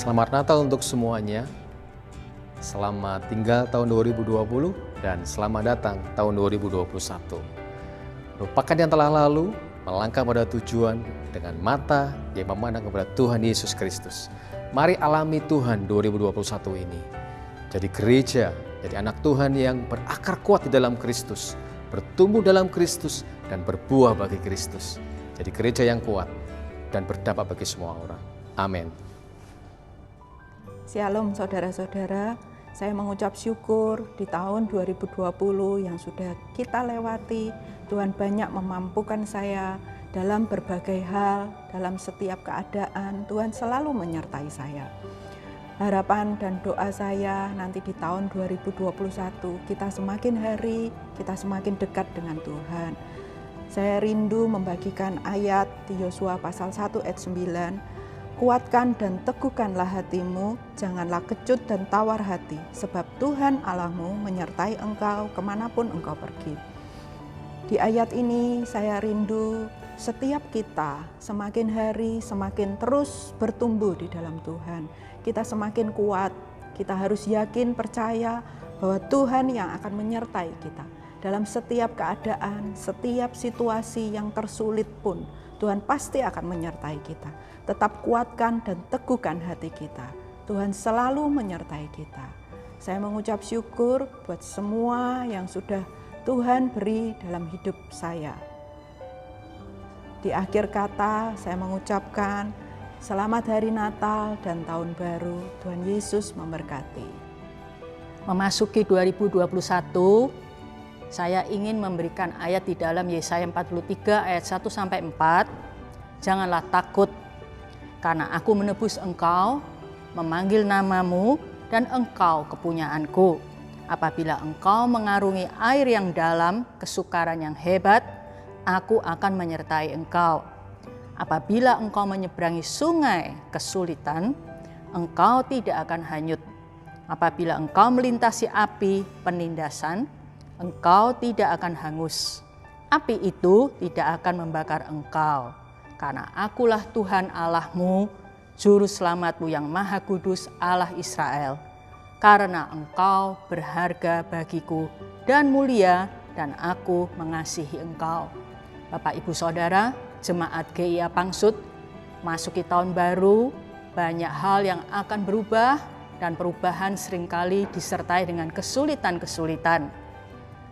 Selamat Natal untuk semuanya. Selamat tinggal tahun 2020 dan selamat datang tahun 2021. Lupakan yang telah lalu, melangkah pada tujuan dengan mata yang memandang kepada Tuhan Yesus Kristus. Mari alami Tuhan 2021 ini. Jadi gereja, jadi anak Tuhan yang berakar kuat di dalam Kristus, bertumbuh dalam Kristus dan berbuah bagi Kristus. Jadi gereja yang kuat dan berdampak bagi semua orang. Amin. Shalom saudara-saudara, saya mengucap syukur di tahun 2020 yang sudah kita lewati. Tuhan banyak memampukan saya dalam berbagai hal, dalam setiap keadaan. Tuhan selalu menyertai saya. Harapan dan doa saya nanti di tahun 2021 kita semakin hari, kita semakin dekat dengan Tuhan. Saya rindu membagikan ayat di Yosua pasal 1 ayat 9. Kuatkan dan teguhkanlah hatimu, janganlah kecut dan tawar hati, sebab Tuhan Allahmu menyertai engkau kemanapun engkau pergi. Di ayat ini saya rindu setiap kita semakin hari semakin terus bertumbuh di dalam Tuhan. Kita semakin kuat, kita harus yakin percaya bahwa Tuhan yang akan menyertai kita. Dalam setiap keadaan, setiap situasi yang tersulit pun, Tuhan pasti akan menyertai kita. Tetap kuatkan dan teguhkan hati kita. Tuhan selalu menyertai kita. Saya mengucap syukur buat semua yang sudah Tuhan beri dalam hidup saya. Di akhir kata saya mengucapkan selamat hari Natal dan Tahun Baru. Tuhan Yesus memberkati. Memasuki 2021, saya ingin memberikan ayat di dalam Yesaya 43 ayat 1-4. Janganlah takut, karena aku menebus engkau, memanggil namamu, dan engkau kepunyaanku. Apabila engkau mengarungi air yang dalam, kesukaran yang hebat, aku akan menyertai engkau. Apabila engkau menyeberangi sungai kesulitan, engkau tidak akan hanyut. Apabila engkau melintasi api penindasan, engkau tidak akan hangus. Api itu tidak akan membakar engkau. Karena akulah Tuhan Allahmu, Juru Selamatmu yang Maha Kudus, Allah Israel. Karena engkau berharga bagiku dan mulia, dan aku mengasihi engkau. Bapak Ibu Saudara, Jemaat GIA Pangsut, masuki tahun baru, banyak hal yang akan berubah, dan perubahan seringkali disertai dengan kesulitan-kesulitan.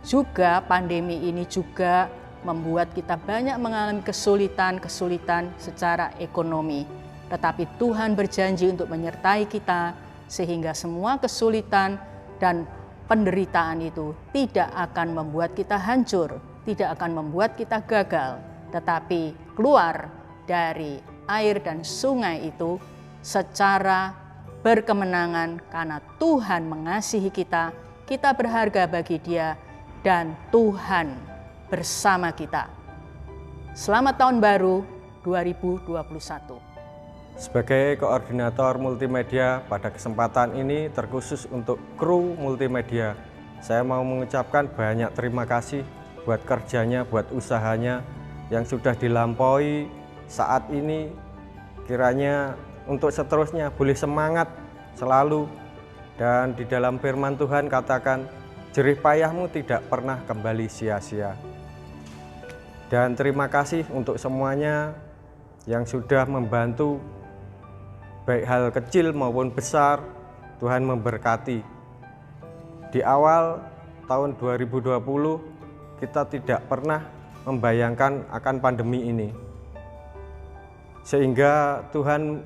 Juga pandemi ini juga membuat kita banyak mengalami kesulitan-kesulitan secara ekonomi. Tetapi Tuhan berjanji untuk menyertai kita sehingga semua kesulitan dan penderitaan itu tidak akan membuat kita hancur, tidak akan membuat kita gagal, tetapi keluar dari air dan sungai itu secara berkemenangan karena Tuhan mengasihi kita, kita berharga bagi Dia, dan Tuhan bersama kita. Selamat Tahun Baru 2021. Sebagai koordinator multimedia pada kesempatan ini terkhusus untuk kru multimedia, saya mau mengucapkan banyak terima kasih buat kerjanya, buat usahanya yang sudah dilampaui saat ini. Kiranya untuk seterusnya boleh semangat selalu, dan di dalam firman Tuhan katakan, jerih payahmu tidak pernah kembali sia-sia. Dan terima kasih untuk semuanya yang sudah membantu, baik hal kecil maupun besar. Tuhan memberkati. Di awal tahun 2020 kita tidak pernah membayangkan akan pandemi ini, sehingga Tuhan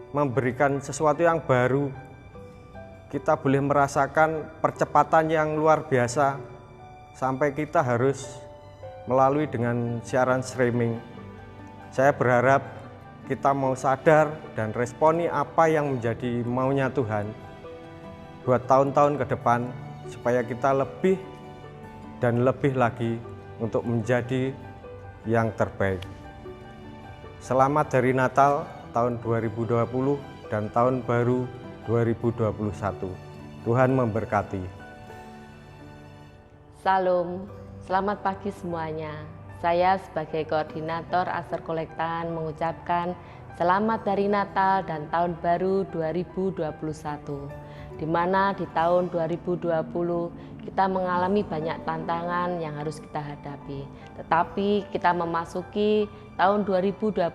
memberikan sesuatu yang baru. Kita boleh merasakan percepatan yang luar biasa, sampai kita harus melalui dengan siaran streaming. Saya berharap kita mau sadar dan responi apa yang menjadi maunya Tuhan buat tahun-tahun ke depan, supaya kita lebih dan lebih lagi untuk menjadi yang terbaik. Selamat Hari Natal tahun 2020 dan Tahun Baru 2021. Tuhan memberkati. Salam, selamat pagi semuanya. Saya sebagai koordinator Aser Kolektan mengucapkan Selamat Hari Natal dan Tahun Baru 2021. Di mana di tahun 2020 kita mengalami banyak tantangan yang harus kita hadapi. Tetapi kita memasuki tahun 2021,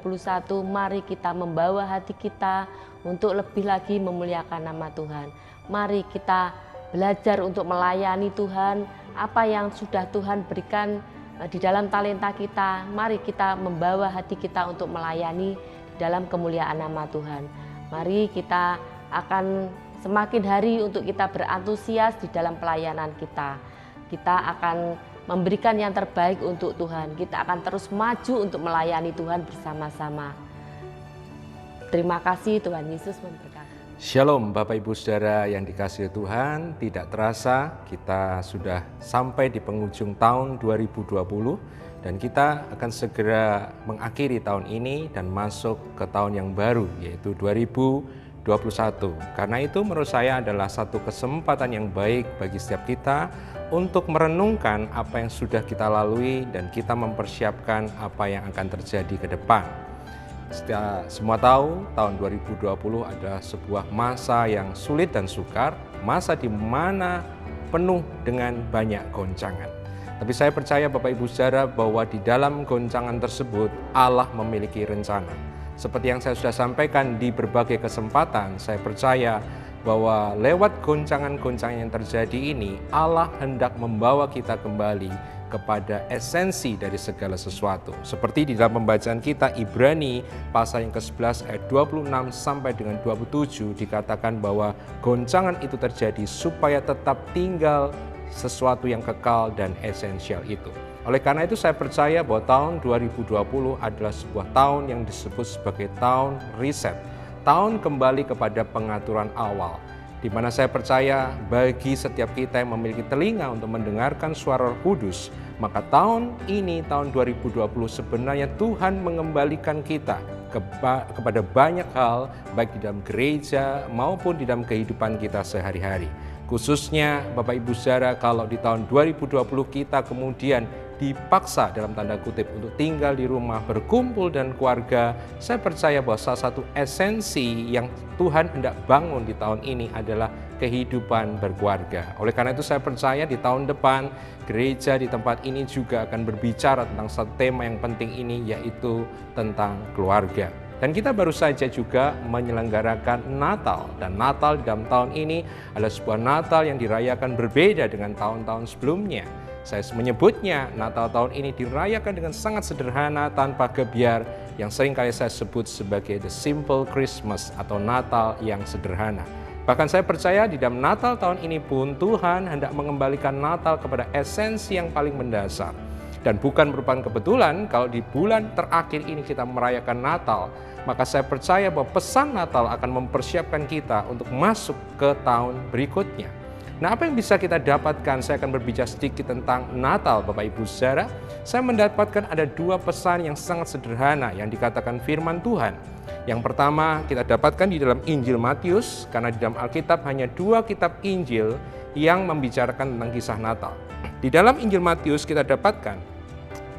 mari kita membawa hati kita untuk lebih lagi memuliakan nama Tuhan. Mari kita belajar untuk melayani Tuhan, apa yang sudah Tuhan berikan di dalam talenta kita. Mari kita membawa hati kita untuk melayani dalam kemuliaan nama Tuhan. Mari kita akan semakin hari untuk kita berantusias di dalam pelayanan kita. Kita akan memberikan yang terbaik untuk Tuhan. Kita akan terus maju untuk melayani Tuhan bersama-sama. Terima kasih, Tuhan Yesus memberkati. Shalom Bapak Ibu Saudara yang dikasihi Tuhan, tidak terasa kita sudah sampai di penghujung tahun 2020 dan kita akan segera mengakhiri tahun ini dan masuk ke tahun yang baru yaitu 2021. Karena itu menurut saya adalah satu kesempatan yang baik bagi setiap kita untuk merenungkan apa yang sudah kita lalui dan kita mempersiapkan apa yang akan terjadi ke depan. Semua tahu tahun 2020 adalah sebuah masa yang sulit dan sukar, masa di mana penuh dengan banyak goncangan. Tapi saya percaya Bapak Ibu Saudara bahwa di dalam goncangan tersebut Allah memiliki rencana. Seperti yang saya sudah sampaikan di berbagai kesempatan, saya percaya bahwa lewat goncangan-goncangan yang terjadi ini, Allah hendak membawa kita kembali kepada esensi dari segala sesuatu. Seperti di dalam pembacaan kita Ibrani pasal yang ke-11 ayat 26 sampai dengan 27 dikatakan bahwa goncangan itu terjadi supaya tetap tinggal sesuatu yang kekal dan esensial itu. Oleh karena itu saya percaya bahwa tahun 2020 adalah sebuah tahun yang disebut sebagai tahun reset, tahun kembali kepada pengaturan awal, di mana saya percaya bagi setiap kita yang memiliki telinga untuk mendengarkan suara Roh Kudus, maka tahun ini, tahun 2020 sebenarnya Tuhan mengembalikan kita kepada banyak hal, baik di dalam gereja maupun di dalam kehidupan kita sehari-hari. Khususnya Bapak Ibu Saudara, kalau di tahun 2020 kita kemudian dipaksa dalam tanda kutip untuk tinggal di rumah, berkumpul dan keluarga, saya percaya bahwa salah satu esensi yang Tuhan hendak bangun di tahun ini adalah kehidupan berkeluarga. Oleh karena itu saya percaya di tahun depan gereja di tempat ini juga akan berbicara tentang satu tema yang penting ini, yaitu tentang keluarga. Dan kita baru saja juga menyelenggarakan Natal, dan Natal di dalam tahun ini adalah sebuah Natal yang dirayakan berbeda dengan tahun-tahun sebelumnya. Saya menyebutnya Natal tahun ini dirayakan dengan sangat sederhana, tanpa gebyar, yang sering kali saya sebut sebagai the simple Christmas atau Natal yang sederhana. Bahkan saya percaya di dalam Natal tahun ini pun Tuhan hendak mengembalikan Natal kepada esensi yang paling mendasar. Dan bukan merupakan kebetulan kalau di bulan terakhir ini kita merayakan Natal, maka saya percaya bahwa pesan Natal akan mempersiapkan kita untuk masuk ke tahun berikutnya. Nah, apa yang bisa kita dapatkan? Saya akan berbicara sedikit tentang Natal, Bapak Ibu Saudara. Saya mendapatkan ada dua pesan yang sangat sederhana yang dikatakan firman Tuhan. Yang pertama kita dapatkan di dalam Injil Matius, karena di dalam Alkitab hanya dua kitab Injil yang membicarakan tentang kisah Natal. Di dalam Injil Matius kita dapatkan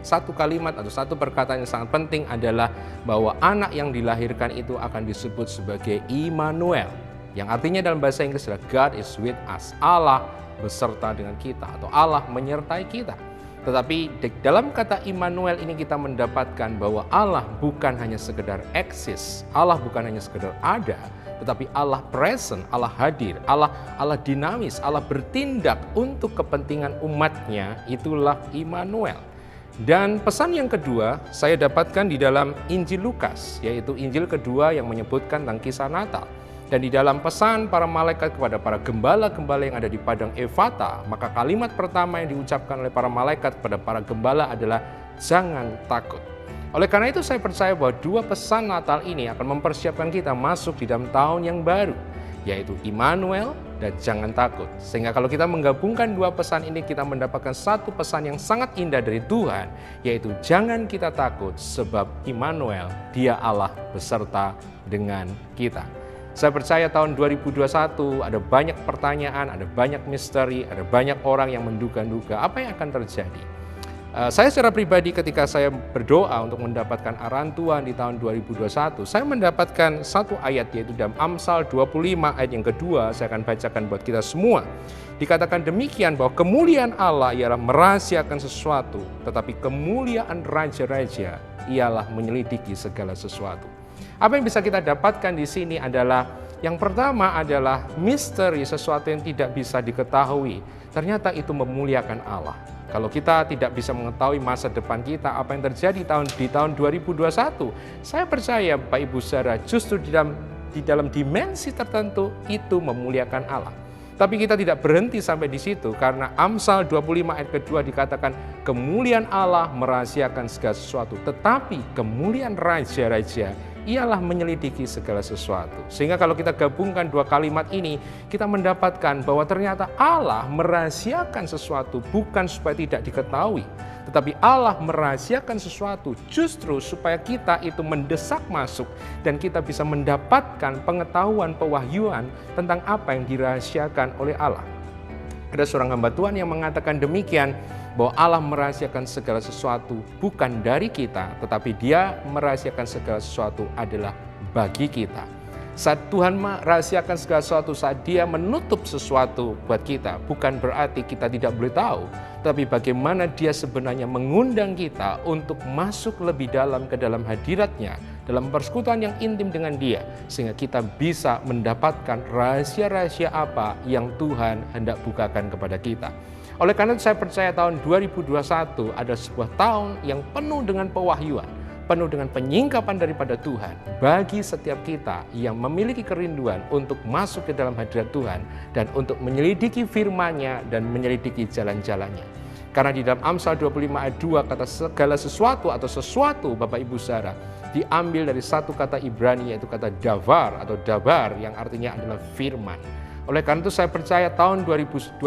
satu kalimat atau satu perkataan yang sangat penting adalah bahwa anak yang dilahirkan itu akan disebut sebagai Immanuel, yang artinya dalam bahasa Inggris adalah God is with us, Allah beserta dengan kita atau Allah menyertai kita. Tetapi dalam kata Immanuel ini kita mendapatkan bahwa Allah bukan hanya sekedar eksis, Allah bukan hanya sekedar ada, tetapi Allah present, Allah hadir, Allah dinamis, Allah bertindak untuk kepentingan umatnya, itulah Immanuel. Dan pesan yang kedua saya dapatkan di dalam Injil Lukas, yaitu Injil kedua yang menyebutkan tentang kisah Natal. Dan di dalam pesan para malaikat kepada para gembala-gembala yang ada di padang Efata, maka kalimat pertama yang diucapkan oleh para malaikat kepada para gembala adalah jangan takut. Oleh karena itu saya percaya bahwa dua pesan Natal ini akan mempersiapkan kita masuk di dalam tahun yang baru, yaitu Immanuel dan jangan takut. Sehingga kalau kita menggabungkan dua pesan ini, kita mendapatkan satu pesan yang sangat indah dari Tuhan, yaitu jangan kita takut sebab Immanuel, Dia Allah beserta dengan kita. Saya percaya tahun 2021 ada banyak pertanyaan, ada banyak misteri, ada banyak orang yang menduga-duga apa yang akan terjadi. Saya secara pribadi ketika saya berdoa untuk mendapatkan arahan Tuhan di tahun 2021, saya mendapatkan satu ayat yaitu dalam Amsal 25 ayat yang kedua, saya akan bacakan buat kita semua. Dikatakan demikian bahwa kemuliaan Allah ialah merahasiakan sesuatu, tetapi kemuliaan raja-raja ialah menyelidiki segala sesuatu. Apa yang bisa kita dapatkan di sini adalah yang pertama adalah misteri, sesuatu yang tidak bisa diketahui. Ternyata itu memuliakan Allah. Kalau kita tidak bisa mengetahui masa depan kita, apa yang terjadi di tahun 2021, saya percaya Bapak Ibu Saudara justru di dalam dimensi tertentu itu memuliakan Allah. Tapi kita tidak berhenti sampai di situ, karena Amsal 25 ayat kedua dikatakan kemuliaan Allah merahasiakan segala sesuatu, tetapi kemuliaan raja-raja ialah menyelidiki segala sesuatu. Sehingga kalau kita gabungkan dua kalimat ini, kita mendapatkan bahwa ternyata Allah merahasiakan sesuatu bukan supaya tidak diketahui, tetapi Allah merahasiakan sesuatu justru supaya kita itu mendesak masuk dan kita bisa mendapatkan pengetahuan, pewahyuan tentang apa yang dirahasiakan oleh Allah. Ada seorang hamba Tuhan yang mengatakan demikian, bahwa Allah merahasiakan segala sesuatu bukan dari kita, tetapi Dia merahasiakan segala sesuatu adalah bagi kita. Saat Tuhan merahasiakan segala sesuatu, saat Dia menutup sesuatu buat kita, bukan berarti kita tidak boleh tahu, tapi bagaimana Dia sebenarnya mengundang kita untuk masuk lebih dalam ke dalam hadirat-Nya, dalam persekutuan yang intim dengan Dia, sehingga kita bisa mendapatkan rahasia-rahasia apa yang Tuhan hendak bukakan kepada kita. Oleh karena itu saya percaya tahun 2021 adalah sebuah tahun yang penuh dengan pewahyuan, penuh dengan penyingkapan daripada Tuhan bagi setiap kita yang memiliki kerinduan untuk masuk ke dalam hadirat Tuhan dan untuk menyelidiki firman-Nya dan menyelidiki jalan-jalannya. Karena di dalam Amsal 25 ayat 2 kata segala sesuatu atau sesuatu Bapak Ibu Saudara diambil dari satu kata Ibrani yaitu kata davar atau dabar yang artinya adalah firman. Oleh karena itu saya percaya tahun 2021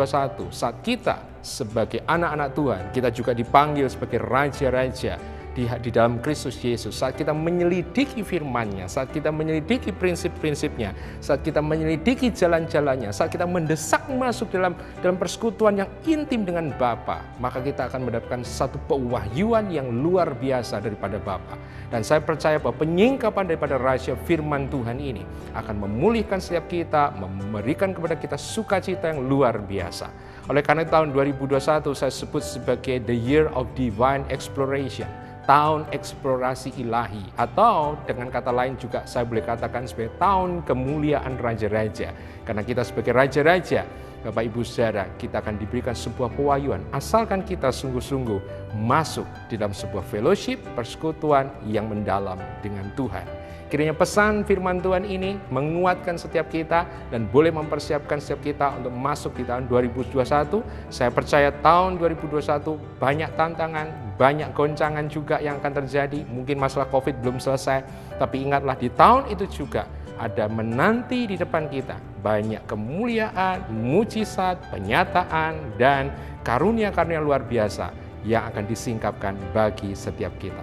saat kita sebagai anak-anak Tuhan, kita juga dipanggil sebagai raja-raja di dalam Kristus Yesus. Saat kita menyelidiki firman-Nya, saat kita menyelidiki prinsip-prinsipnya, saat kita menyelidiki jalan-jalannya, saat kita mendesak masuk dalam persekutuan yang intim dengan Bapa, maka kita akan mendapatkan satu pewahyuan yang luar biasa daripada Bapa. Dan saya percaya bahwa penyingkapan daripada rahasia firman Tuhan ini akan memulihkan setiap kita, memberikan kepada kita sukacita yang luar biasa. Oleh karena tahun 2021 saya sebut sebagai the year of divine exploration, tahun eksplorasi ilahi, atau dengan kata lain juga saya boleh katakan sebagai tahun kemuliaan raja-raja. Karena kita sebagai raja-raja, Bapak Ibu Saudara, kita akan diberikan sebuah pewahyuan asalkan kita sungguh-sungguh masuk di dalam sebuah fellowship, persekutuan yang mendalam dengan Tuhan. Kiranya pesan firman Tuhan ini menguatkan setiap kita dan boleh mempersiapkan setiap kita untuk masuk di tahun 2021. Saya percaya tahun 2021 banyak tantangan, banyak goncangan juga yang akan terjadi. Mungkin masalah COVID belum selesai, tapi ingatlah di tahun itu juga ada menanti di depan kita banyak kemuliaan, mujizat, penyataan, dan karunia-karunia luar biasa yang akan disingkapkan bagi setiap kita.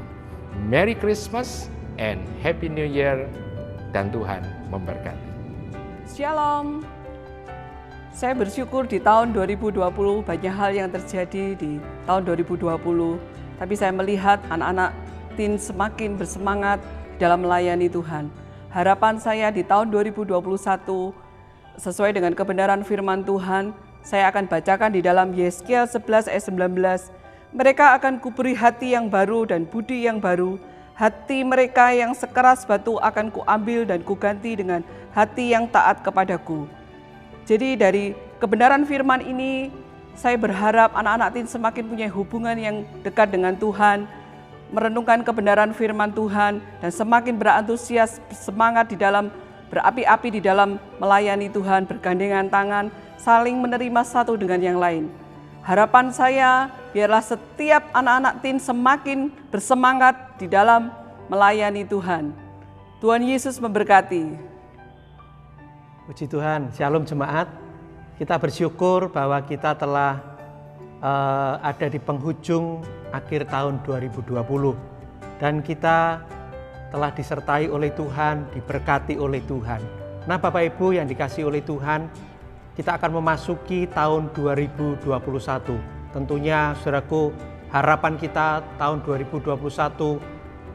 Merry Christmas and Happy New Year, dan Tuhan memberkati. Shalom. Saya bersyukur di tahun 2020 banyak hal yang terjadi di tahun 2020, tapi saya melihat anak-anak teen semakin bersemangat dalam melayani Tuhan. Harapan saya di tahun 2021 sesuai dengan kebenaran firman Tuhan, saya akan bacakan di dalam Yeskiel 11 ayat 19. Mereka akan kuberi hati yang baru dan budi yang baru. Hati mereka yang sekeras batu akan kuambil dan kuganti dengan hati yang taat kepadaku. Jadi dari kebenaran firman ini, saya berharap anak-anak teen semakin punya hubungan yang dekat dengan Tuhan, merenungkan kebenaran firman Tuhan, dan semakin berantusias, semangat di dalam, berapi-api di dalam melayani Tuhan, bergandengan tangan, saling menerima satu dengan yang lain. Harapan saya, biarlah setiap anak-anak teen semakin bersemangat di dalam melayani Tuhan. Tuhan Yesus memberkati. Puji Tuhan, Shalom jemaat. Kita bersyukur bahwa kita telah ada di penghujung akhir tahun 2020 dan kita telah disertai oleh Tuhan, diberkati oleh Tuhan. Nah, Bapak Ibu yang dikasihi oleh Tuhan, kita akan memasuki tahun 2021. Tentunya saudaraku harapan kita tahun 2021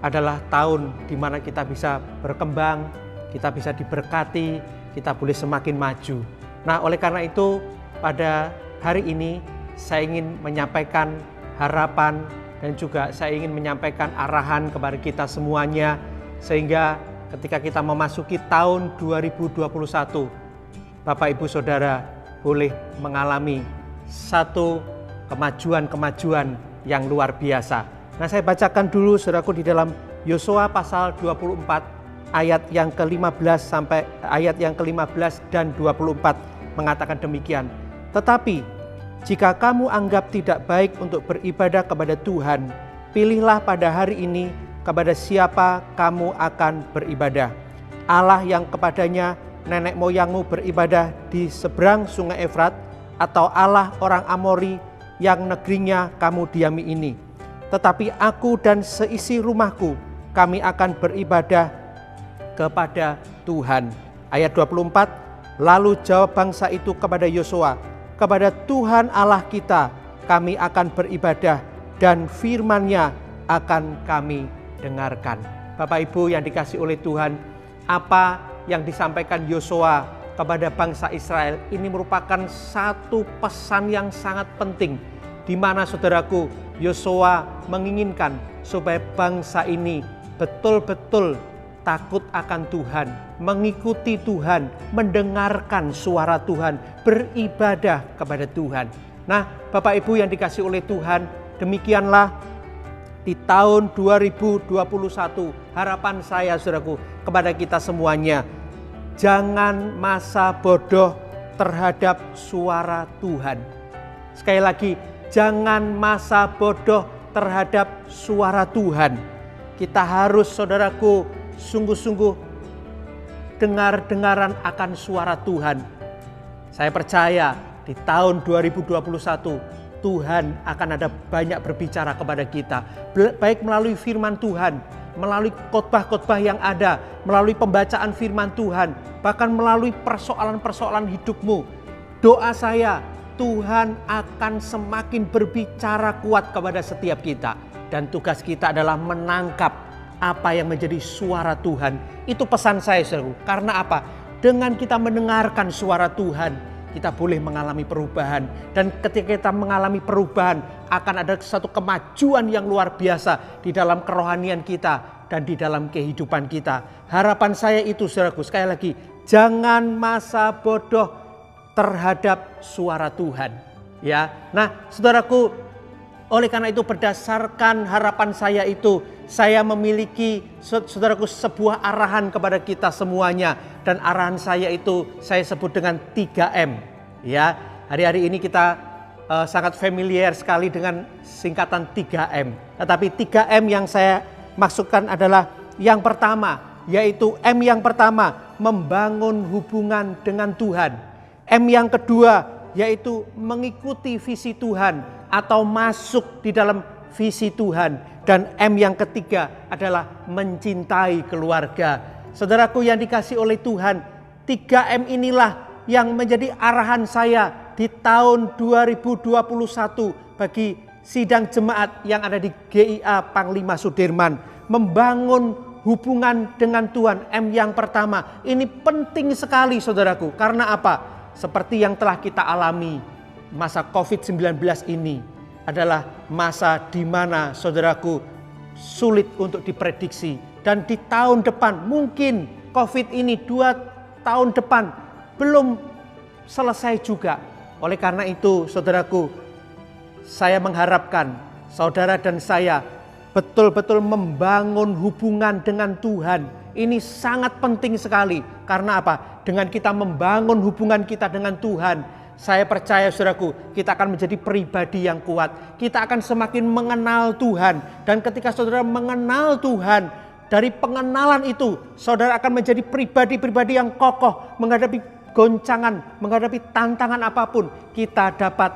adalah tahun di mana kita bisa berkembang, kita bisa diberkati, kita boleh semakin maju. Nah, oleh karena itu pada hari ini saya ingin menyampaikan harapan dan juga saya ingin menyampaikan arahan kepada kita semuanya, sehingga ketika kita memasuki tahun 2021, Bapak Ibu Saudara boleh mengalami satu kemajuan-kemajuan yang luar biasa. Nah, saya bacakan dulu saudaraku di dalam Yosua pasal 24 ayat yang ke-15 sampai ayat yang ke-15 dan 24 mengatakan demikian. Tetapi jika kamu anggap tidak baik untuk beribadah kepada Tuhan, pilihlah pada hari ini kepada siapa kamu akan beribadah. Allah yang kepadanya nenek moyangmu beribadah di seberang sungai Efrat, atau Allah orang Amori yang negerinya kamu diami ini. Tetapi aku dan seisi rumahku, kami akan beribadah kepada Tuhan. Ayat 24, lalu jawab bangsa itu kepada Yosua, kepada Tuhan Allah kita kami akan beribadah dan firman-Nya akan kami dengarkan. Bapak Ibu yang dikasihi oleh Tuhan, apa yang disampaikan Yosua kepada bangsa Israel ini merupakan satu pesan yang sangat penting, di mana saudaraku, Yosua menginginkan supaya bangsa ini betul-betul takut akan Tuhan, mengikuti Tuhan, mendengarkan suara Tuhan, beribadah kepada Tuhan. Nah, Bapak Ibu yang dikasihi oleh Tuhan, demikianlah di tahun 2021 harapan saya saudaraku kepada kita semuanya, jangan masa bodoh terhadap suara Tuhan. Sekali lagi, jangan masa bodoh terhadap suara Tuhan. Kita harus saudaraku sungguh-sungguh dengar-dengaran akan suara Tuhan. Saya percaya di tahun 2021 Tuhan akan ada banyak berbicara kepada kita, baik melalui firman Tuhan, melalui khotbah-khotbah yang ada, melalui pembacaan firman Tuhan, bahkan melalui persoalan-persoalan hidupmu. Doa saya, Tuhan akan semakin berbicara kuat kepada setiap kita, dan tugas kita adalah menangkap apa yang menjadi suara Tuhan. Itu pesan saya, saudara. Karena apa? Dengan kita mendengarkan suara Tuhan, kita boleh mengalami perubahan. Dan ketika kita mengalami perubahan, akan ada satu kemajuan yang luar biasa di dalam kerohanian kita dan di dalam kehidupan kita. Harapan saya itu, saudaraku, sekali lagi, jangan masa bodoh terhadap suara Tuhan. Ya, nah, saudaraku, oleh karena itu berdasarkan harapan saya itu, saya memiliki saudaraku sebuah arahan kepada kita semuanya, dan arahan saya itu saya sebut dengan 3M. Ya, hari-hari ini kita sangat familiar sekali dengan singkatan 3M. Tetapi 3M yang saya maksudkan adalah yang pertama, yaitu M yang pertama, membangun hubungan dengan Tuhan. M yang kedua, yaitu mengikuti visi Tuhan atau masuk di dalam visi Tuhan. Dan M yang ketiga adalah mencintai keluarga. Saudaraku yang dikasihi oleh Tuhan, 3M inilah yang menjadi arahan saya di tahun 2021 bagi sidang jemaat yang ada di GIA Panglima Sudirman. Membangun hubungan dengan Tuhan, M yang pertama. Ini penting sekali saudaraku, karena apa? Seperti yang telah kita alami, masa COVID-19 ini adalah masa di mana saudaraku sulit untuk diprediksi. Dan di tahun depan mungkin COVID ini 2 tahun depan belum selesai juga. Oleh karena itu saudaraku, saya mengharapkan saudara dan saya betul-betul membangun hubungan dengan Tuhan. Ini sangat penting sekali. Karena apa? Dengan kita membangun hubungan kita dengan Tuhan, saya percaya saudaraku, kita akan menjadi pribadi yang kuat. Kita akan semakin mengenal Tuhan. Dan ketika saudara mengenal Tuhan, dari pengenalan itu, saudara akan menjadi pribadi-pribadi yang kokoh menghadapi goncangan, menghadapi tantangan apapun. Kita dapat,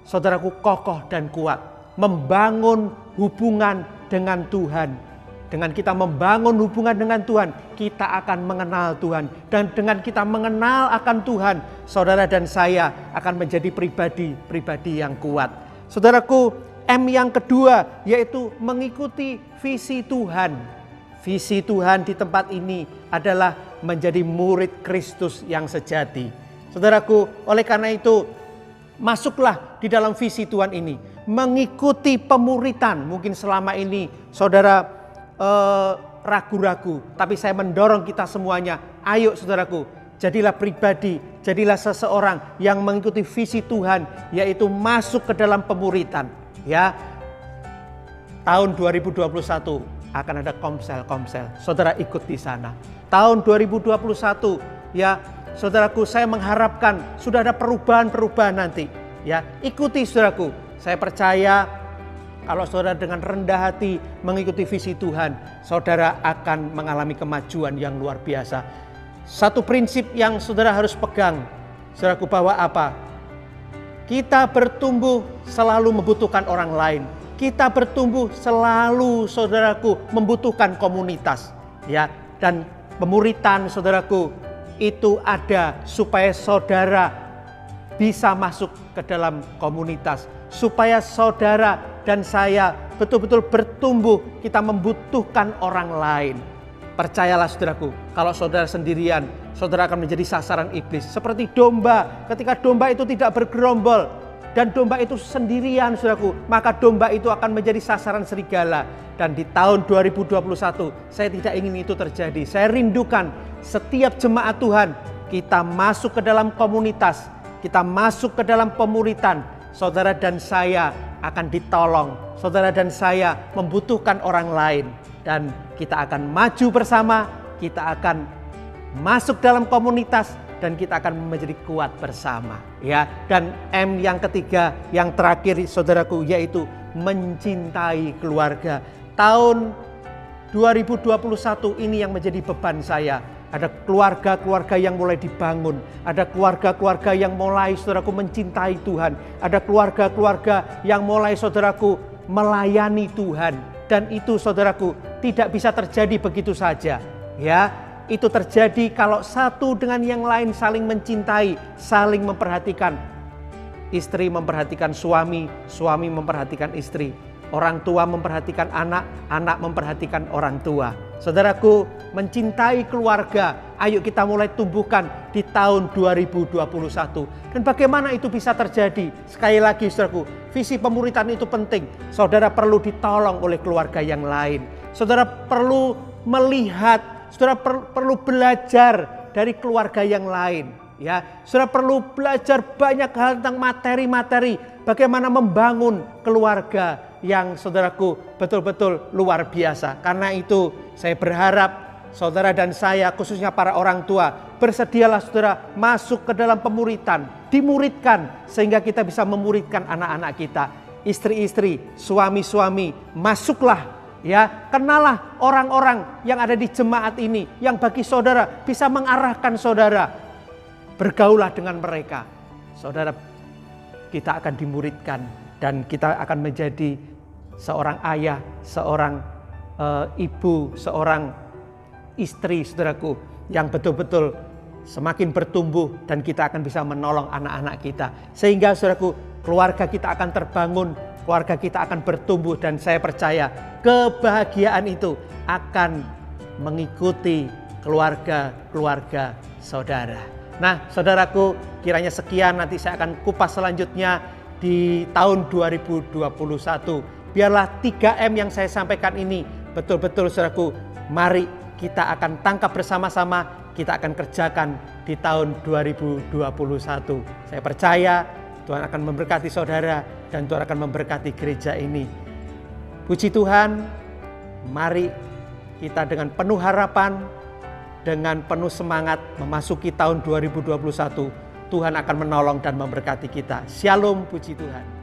saudaraku, kokoh dan kuat. Membangun hubungan dengan Tuhan. Dengan kita membangun hubungan dengan Tuhan, kita akan mengenal Tuhan. Dan dengan kita mengenal akan Tuhan, saudara dan saya akan menjadi pribadi-pribadi yang kuat. Saudaraku, M yang kedua yaitu mengikuti visi Tuhan. Visi Tuhan di tempat ini adalah menjadi murid Kristus yang sejati. Saudaraku, oleh karena itu masuklah di dalam visi Tuhan ini. Mengikuti pemuritan. Mungkin selama ini saudara ragu-ragu, tapi saya mendorong kita semuanya. Ayo saudaraku, jadilah pribadi, jadilah seseorang yang mengikuti visi Tuhan, yaitu masuk ke dalam pemuritan. Ya, tahun 2021 akan ada komsel. Saudara ikut di sana. Tahun 2021, ya, saudaraku, saya mengharapkan sudah ada perubahan-perubahan nanti. Ya, ikuti saudaraku. Saya percaya kalau saudara dengan rendah hati mengikuti visi Tuhan, saudara akan mengalami kemajuan yang luar biasa. Satu prinsip yang saudara harus pegang, saudaraku, bahwa apa? Kita bertumbuh selalu membutuhkan orang lain. Kita bertumbuh selalu, saudaraku, membutuhkan komunitas. Ya, dan pemuritan, saudaraku, itu ada supaya saudara bisa masuk ke dalam komunitas. Supaya saudara dan saya betul-betul bertumbuh, kita membutuhkan orang lain. Percayalah saudaraku, kalau saudara sendirian, saudara akan menjadi sasaran iblis. Seperti domba, ketika domba itu tidak bergerombol dan domba itu sendirian saudaraku, maka domba itu akan menjadi sasaran serigala. Dan di tahun 2021, saya tidak ingin itu terjadi. Saya rindukan setiap jemaat Tuhan, kita masuk ke dalam komunitas, kita masuk ke dalam pemuritan. Saudara dan saya akan ditolong, saudara dan saya membutuhkan orang lain. Dan kita akan maju bersama, kita akan masuk dalam komunitas, dan kita akan menjadi kuat bersama. Ya, dan M yang ketiga, yang terakhir saudaraku, yaitu mencintai keluarga. Tahun 2021 ini yang menjadi beban saya. Ada keluarga-keluarga yang mulai dibangun. Ada keluarga-keluarga yang mulai saudaraku mencintai Tuhan. Ada keluarga-keluarga yang mulai saudaraku melayani Tuhan. Dan itu saudaraku tidak bisa terjadi begitu saja. Ya, itu terjadi kalau satu dengan yang lain saling mencintai, saling memperhatikan. Istri memperhatikan suami, suami memperhatikan istri. Orang tua memperhatikan anak, anak memperhatikan orang tua. Saudaraku, mencintai keluarga, ayo kita mulai tumbuhkan di tahun 2021. Dan bagaimana itu bisa terjadi? Sekali lagi saudaraku, visi pemuritan itu penting. Saudara perlu ditolong oleh keluarga yang lain. Saudara perlu melihat, saudara perlu belajar dari keluarga yang lain. Ya, saudara perlu belajar banyak hal tentang materi-materi, bagaimana membangun keluarga yang saudaraku betul-betul luar biasa. Karena itu saya berharap saudara dan saya, khususnya para orang tua, bersedialah saudara masuk ke dalam pemuritan, dimuridkan sehingga kita bisa memuridkan anak-anak kita. Istri-istri, suami-suami, masuklah, ya, kenalah orang-orang yang ada di jemaat ini yang bagi saudara bisa mengarahkan saudara. Bergaulah dengan mereka. Saudara, kita akan dimuridkan dan kita akan menjadi seorang ayah, seorang ibu, seorang istri, saudaraku, yang betul-betul semakin bertumbuh dan kita akan bisa menolong anak-anak kita. Sehingga saudaraku, keluarga kita akan terbangun, keluarga kita akan bertumbuh, dan saya percaya kebahagiaan itu akan mengikuti keluarga-keluarga saudara. Nah, saudaraku, kiranya sekian, nanti saya akan kupas selanjutnya di tahun 2021. Biarlah 3M yang saya sampaikan ini betul-betul saudaraku, mari kita akan tangkap bersama-sama, kita akan kerjakan di tahun 2021. Saya percaya Tuhan akan memberkati saudara dan Tuhan akan memberkati gereja ini. Puji Tuhan, mari kita dengan penuh harapan, dengan penuh semangat memasuki tahun 2021, Tuhan akan menolong dan memberkati kita. Shalom, puji Tuhan.